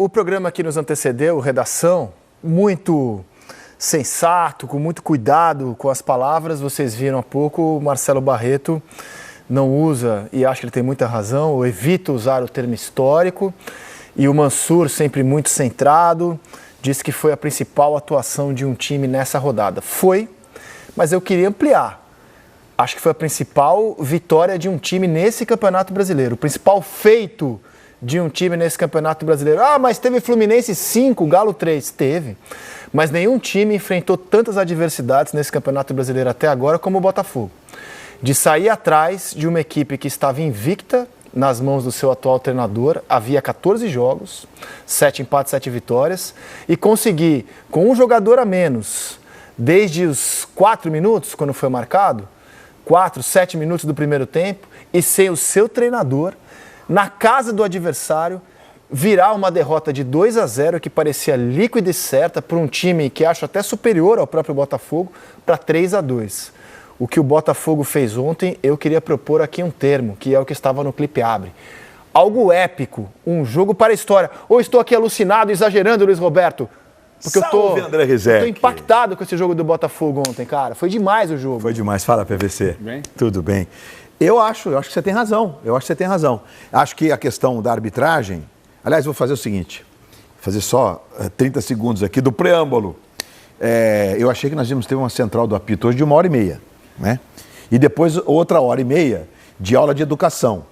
O programa que nos antecedeu, Redação, muito sensato, com muito cuidado com as palavras. Vocês viram há pouco, o Marcelo Barreto não usa, e acho que ele tem muita razão, ou evita usar o termo histórico. E o Mansur, sempre muito centrado, disse que foi a principal atuação de um time nessa rodada. Foi, mas eu queria ampliar. Acho que foi a principal vitória de um time nesse Campeonato Brasileiro. O principal feito de um time nesse Campeonato Brasileiro. Ah, mas teve Fluminense 5, Galo 3. Teve. Mas nenhum time enfrentou tantas adversidades nesse Campeonato Brasileiro até agora como o Botafogo. De sair atrás de uma equipe que estava invicta nas mãos do seu atual treinador, havia 14 jogos, 7 empates, 7 vitórias, e conseguir, com um jogador a menos, desde os 4 minutos, quando foi marcado, 4, 7 minutos do primeiro tempo, e sem o seu treinador, na casa do adversário, virar uma derrota de 2-0, que parecia líquida e certa, para um time que acho até superior ao próprio Botafogo, para 3-2. O que o Botafogo fez ontem, eu queria propor aqui um termo, que é o que estava no clipe Abre. Algo épico, um jogo para a história. Ou estou aqui alucinado, exagerando, Luiz Roberto? Porque André Rizek. eu tô impactado com esse jogo do Botafogo ontem, cara. Foi demais o jogo. Foi demais. Fala, PVC. Bem? Tudo bem. Eu acho que você tem razão. Acho que a questão da arbitragem... Aliás, vou fazer o seguinte. Vou fazer só 30 segundos aqui do preâmbulo. Eu achei que nós íamos ter uma central do apito hoje de 1h30, né? E depois outra 1h30 de aula de educação.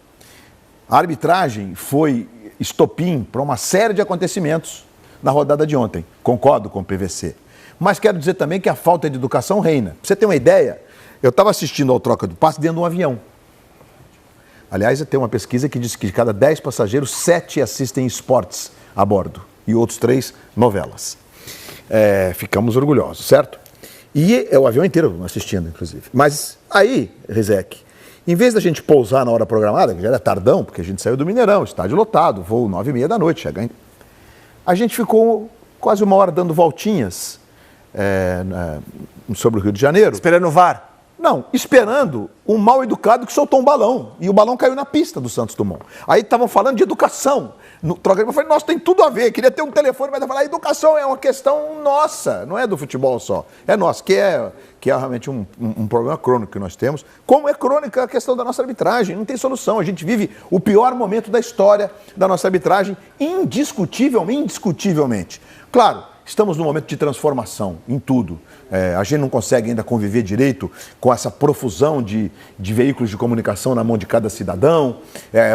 A arbitragem foi estopim para uma série de acontecimentos na rodada de ontem. Concordo com o PVC. Mas quero dizer também que a falta de educação reina. Pra você ter uma ideia, eu estava assistindo ao troca de passe dentro de um avião. Aliás, tem uma pesquisa que diz que de cada 10 passageiros, 7 assistem esportes a bordo e outros 3 novelas. Ficamos orgulhosos, certo? E é o avião inteiro assistindo, inclusive. Mas aí, Rizek, em vez da gente pousar na hora programada, que já era tardão, porque a gente saiu do Mineirão, estádio lotado, voo 9h30 da noite, a gente ficou quase 1 hora dando voltinhas sobre o Rio de Janeiro. Esperando o VAR? Não, esperando um mal educado que soltou um balão. E o balão caiu na pista do Santos Dumont. Aí estavam falando de educação. No troca eu falei, nossa, tem tudo a ver. Queria ter um telefone, mas eu falei, a educação é uma questão nossa, não é do futebol só. É nossa, que é realmente um problema crônico que nós temos. Como é crônica a questão da nossa arbitragem, não tem solução. A gente vive o pior momento da história da nossa arbitragem, indiscutivelmente. Claro, estamos num momento de transformação em tudo. A gente não consegue ainda conviver direito com essa profusão de veículos de comunicação na mão de cada cidadão.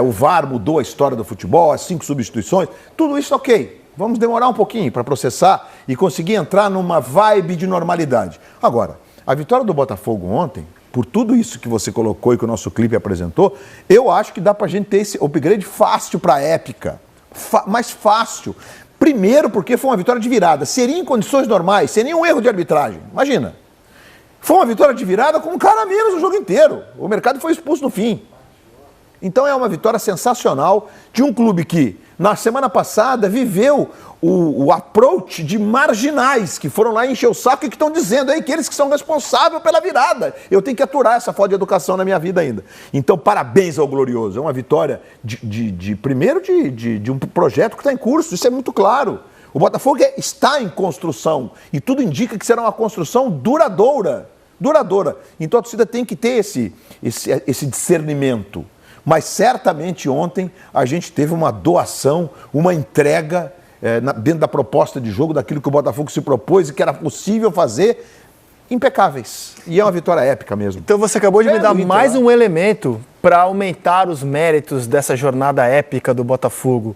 O VAR mudou a história do futebol, as 5 substituições. Tudo isso ok. Vamos demorar um pouquinho para processar e conseguir entrar numa vibe de normalidade. Agora, a vitória do Botafogo ontem, por tudo isso que você colocou e que o nosso clipe apresentou, eu acho que dá para a gente ter esse upgrade fácil para a épica. Mais fácil. Primeiro porque foi uma vitória de virada. Seria em condições normais, sem nenhum erro de arbitragem. Imagina. Foi uma vitória de virada com um cara a menos o jogo inteiro. O mercado foi expulso no fim. Então é uma vitória sensacional de um clube que, na semana passada, viveu o approach de marginais que foram lá encher o saco e que estão dizendo aí que eles que são responsáveis pela virada. Eu tenho que aturar essa falta de educação na minha vida ainda. Então, parabéns ao Glorioso. É uma vitória primeiro de um projeto que está em curso, isso é muito claro. O Botafogo está em construção e tudo indica que será uma construção duradoura. Então a torcida tem que ter esse discernimento. Mas certamente ontem a gente teve uma doação, uma entrega dentro da proposta de jogo, daquilo que o Botafogo se propôs e que era possível fazer, impecáveis. E é uma vitória épica mesmo. Então você acabou de me dar mais um elemento para aumentar os méritos dessa jornada épica do Botafogo.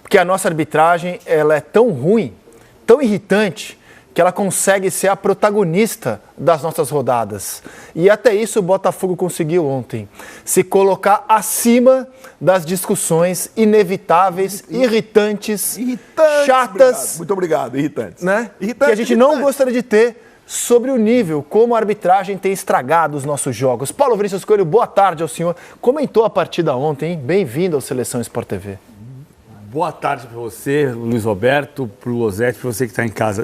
Porque a nossa arbitragem ela é tão ruim, tão irritante, que ela consegue ser a protagonista das nossas rodadas. E até isso o Botafogo conseguiu ontem. Se colocar acima das discussões inevitáveis, irritantes, chatas. Muito obrigado, irritantes. Né? Que a gente não gostaria de ter sobre o nível, como a arbitragem tem estragado os nossos jogos. Paulo Vinícius Coelho, boa tarde ao senhor. Comentou a partida ontem, hein? Bem-vindo ao Seleção Sport TV. Boa tarde para você, Luiz Roberto, para o Losete, para você que está em casa.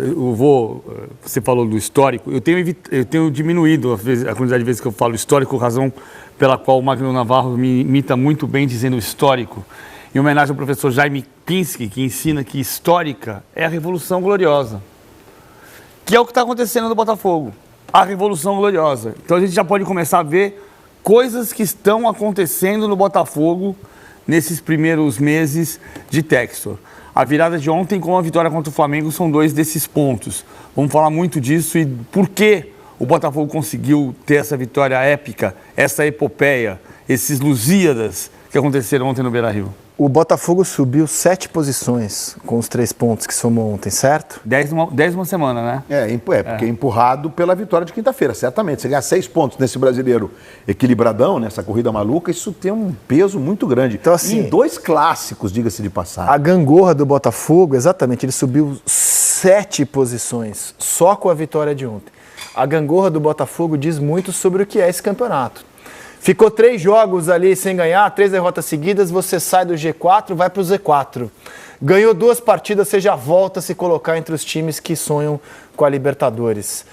Você falou do histórico, eu tenho diminuído a quantidade de vezes que eu falo histórico, razão pela qual o Magno Navarro me imita muito bem dizendo histórico. em homenagem ao professor Jaime Pinsky, que ensina que histórica é a Revolução Gloriosa, que é o que está acontecendo no Botafogo, a Revolução Gloriosa. Então a gente já pode começar a ver coisas que estão acontecendo no Botafogo nesses primeiros meses de Textor. A virada de ontem com a vitória contra o Flamengo são 2 desses pontos. Vamos falar muito disso e por que o Botafogo conseguiu ter essa vitória épica, essa epopeia, esses Lusíadas que aconteceram ontem no Beira-Rio. O Botafogo subiu 7 posições com os 3 pontos que somou ontem, certo? 10 semana, né? Porque é empurrado pela vitória de quinta-feira, certamente. Você ganhar 6 pontos nesse brasileiro equilibradão, nessa corrida maluca, isso tem um peso muito grande. Então, assim, em 2 clássicos, diga-se de passagem. A gangorra do Botafogo, exatamente, ele subiu 7 posições só com a vitória de ontem. A gangorra do Botafogo diz muito sobre o que é esse campeonato. Ficou 3 jogos ali sem ganhar, 3 derrotas seguidas, você sai do G4, vai para o Z4. Ganhou 2 partidas, você já volta a se colocar entre os times que sonham com a Libertadores.